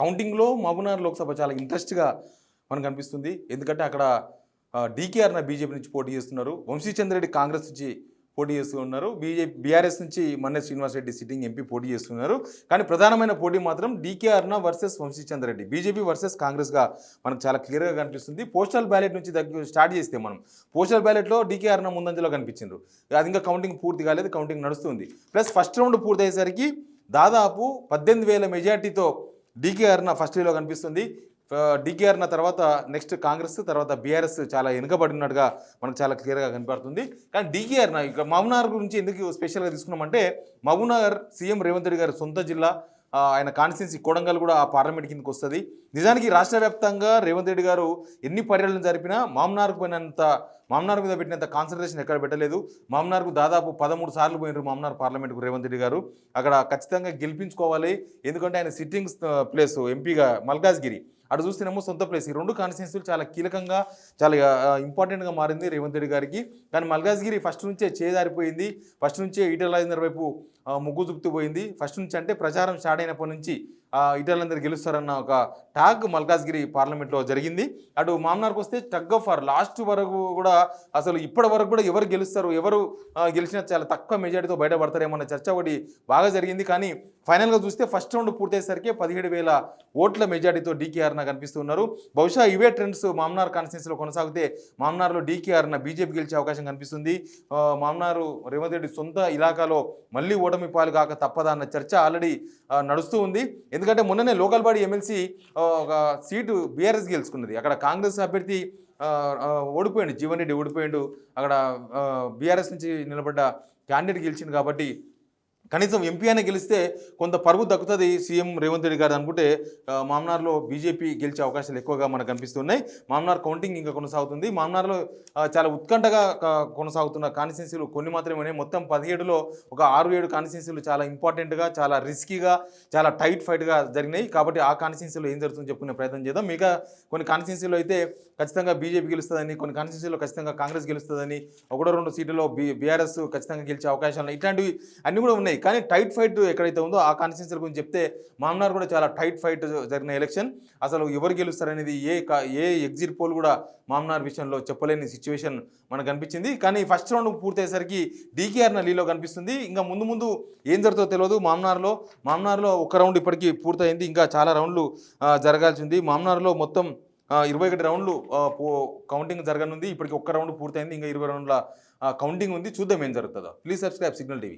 కౌంటింగ్లో మహబూబ్‌నగర్ లోక్సభ చాలా ఇంట్రెస్ట్‌గా మనకు అనిపిస్తుంది. ఎందుకంటే అక్కడ డీకే అరుణ బీజేపీ నుంచి పోటీ చేస్తున్నారు. వంశీచంద్ర రెడ్డి కాంగ్రెస్ నుంచి పోటీ చేస్తూ ఉన్నారు. బీఆర్ఎస్ నుంచి మన్నె శ్రీనివాసరెడ్డి సిట్టింగ్ ఎంపీ పోటీ చేస్తున్నారు. కానీ ప్రధానమైన పోటీ మాత్రం DK Aruna versus Vamshichand Reddy, BJP versus కాంగ్రెస్గా మనకు చాలా క్లియర్గా కనిపిస్తుంది. పోస్టల్ బ్యాలెట్ నుంచి స్టార్ట్ చేస్తే మనం పోస్టల్ బ్యాలెట్లో డీకే అరుణ ముందంజలో కనిపించిండ్రు. అది ఇంకా కౌంటింగ్ పూర్తి కాలేదు, కౌంటింగ్ నడుస్తుంది. ప్లస్ ఫస్ట్ రౌండ్ పూర్తయ్యేసరికి దాదాపు 18,000 మెజార్టీతో డీకే అరుణ ఫస్ట్ లో కనిపిస్తుంది. డీకే అరుణ తర్వాత నెక్స్ట్ కాంగ్రెస్, తర్వాత బీఆర్ఎస్ చాలా వెనుకబడినట్టుగా మనకు చాలా క్లియర్గా కనపడుతుంది. కానీ డీకే అరుణ ఇక మహబూబ్‌నగర్ గురించి ఎందుకు స్పెషల్గా తీసుకున్నామంటే, మహబూబ్‌నగర్ సీఎం రేవంత్ రెడ్డి గారి సొంత జిల్లా, ఆయన కాన్స్టిట్యున్సీ కొడంగల్ కూడా ఆ పార్లమెంట్ కిందకి వస్తుంది. నిజానికి రాష్ట్ర వ్యాప్తంగా రేవంత్ రెడ్డి గారు ఎన్ని పర్యటనలు జరిపినా మహబూబ్‌నగర్ మీద పెట్టినంత కాన్సన్ట్రేషన్ ఎక్కడ పెట్టలేదు. మహబూబ్‌నగర్కు దాదాపు 13 సార్లు పోయినారు మహబూబ్‌నగర్ పార్లమెంట్కు రేవంత్ రెడ్డి గారు. అక్కడ ఖచ్చితంగా గెలిపించుకోవాలి, ఎందుకంటే ఆయన సిట్టింగ్ ప్లేస్ ఎంపీగా మల్కాజ్గిరి, అటు చూస్తేనేమో సొంత ప్లేస్. ఈ రెండు కాన్స్టిట్యున్సీలు చాలా కీలకంగా, చాలా ఇంపార్టెంట్గా మారింది రేవంత్ రెడ్డి గారికి. కానీ మల్కాజ్గిరి ఫస్ట్ నుంచే చేదారిపోయింది. ఫస్ట్ నుంచే ఈటెల రాజేందర్ వైపు ముగ్గు చూపుతూ పోయింది. ఫస్ట్ నుంచి అంటే ప్రచారం స్టార్ట్ అయినప్పటి నుంచి ఈటెలందరూ గెలుస్తారన్న ఒక టాగ్ మల్కాజ్గిరి పార్లమెంట్లో జరిగింది. అటు మహబూబ్‌నగర్కి వస్తే టగ్ ఆఫ్ వార్ లాస్ట్ వరకు కూడా, అసలు ఇప్పటి వరకు కూడా ఎవరు గెలుస్తారు, ఎవరు గెలిచినా చాలా తక్కువ మెజార్టీతో బయటపడతారేమో అన్న చర్చ ఒకటి బాగా జరిగింది. కానీ ఫైనల్గా చూస్తే ఫస్ట్ రౌండ్ పూర్తయ్యేసరికి 17,000 ఓట్ల మెజార్టీతో డీకే అరుణ కనిపిస్తున్నారు. బహుశా ఇవే ట్రెండ్స్ మహబూబ్‌నగర్ కాన్స్టిట్యున్సీలో కొనసాగితే మహబూబ్‌నగర్లో డీకే అరుణ బీజేపీ గెలిచే అవకాశం కనిపిస్తుంది. మహబూబ్‌నగర్ రేవంత్ రెడ్డి సొంత ఇలాకాలో మళ్ళీ ఓటమి పాలు కాక తప్పదా అన్న చర్చ ఆల్రెడీ నడుస్తూ ఉంది. ఎందుకంటే మొన్ననే లోకల్ బాడీ ఎమ్మెల్సీ ఒక సీటు బీఆర్ఎస్ గెలుచుకున్నది. అక్కడ కాంగ్రెస్ అభ్యర్థి ఓడిపోయిండు, జీవన్ రెడ్డి ఓడిపోయిండు. అక్కడ బీఆర్ఎస్ నుంచి నిలబడ్డ క్యాండిడేట్ గెలిచింది. కాబట్టి కనీసం ఎంపీ అయినా గెలిస్తే కొంత పరుగు దక్కుతుంది సీఎం రేవంత్ రెడ్డి గారు అనుకుంటే, మహబూబ్‌నగర్లో బీజేపీ గెలిచే అవకాశాలు ఎక్కువగా మనకు కనిపిస్తున్నాయి. మహబూబ్‌నగర్ కౌంటింగ్ ఇంకా కొనసాగుతుంది. మహబూబ్‌నగర్లో చాలా ఉత్కంఠగా కొనసాగుతున్న కాన్స్టిట్యున్సీలు కొన్ని మాత్రమే. మొత్తం 17లో ఒక 6-7 కాన్స్టిట్యున్సీలు చాలా ఇంపార్టెంట్గా, చాలా రిస్కీగా, చాలా టైట్ ఫైట్గా జరిగినాయి. కాబట్టి ఆ కాన్స్టిట్యున్సీలో ఏం జరుగుతుందో చెప్పుకునే ప్రయత్నం చేద్దాం. మిగతా కొన్ని కాన్స్టిట్యున్సీలో అయితే ఖచ్చితంగా బీజేపీ గెలుస్తుందని, కొన్ని కాన్స్టిట్యున్సీలో ఖచ్చితంగా కాంగ్రెస్ గెలుస్తుందని, 1-2 సీట్లలో బీఆర్ఎస్ ఖచ్చితంగా గెలిచే అవకాశాలు, ఇట్లాంటివి అన్నీ కూడా ఉన్నాయి. కానీ టైట్ ఫైట్ ఎక్కడైతే ఉందో ఆ కాన్స్టిట్యున్సీల గురించి చెప్తే, మహబూబ్‌నగర్ కూడా చాలా టైట్ ఫైట్ జరిగిన ఎలక్షన్. అసలు ఎవరు గెలుస్తారనేది ఏ ఎగ్జిట్ పోల్ కూడా మహబూబ్‌నగర్ విషయంలో చెప్పలేని సిచ్యువేషన్ మనకు కనిపించింది. కానీ ఫస్ట్ రౌండ్ పూర్తయ్యేసరికి డీకే అరుణ లీలో కనిపిస్తుంది. ఇంకా ముందు ఏం జరుగుతుందో తెలియదు. మహబూబ్‌నగర్లో ఒక రౌండ్ ఇప్పటికీ పూర్తయింది, ఇంకా చాలా రౌండ్లు జరగాల్సి ఉంది. మహబూబ్‌నగర్లో మొత్తం 21 రౌండ్లు కౌంటింగ్ జరగనుంది. ఇప్పటికి ఒక్క రౌండ్ పూర్తయింది, ఇంకా 20 రౌండ్ల కౌంటింగ్ ఉంది. చూద్దాం ఏం జరుగుతుందో. Please subscribe signal TV.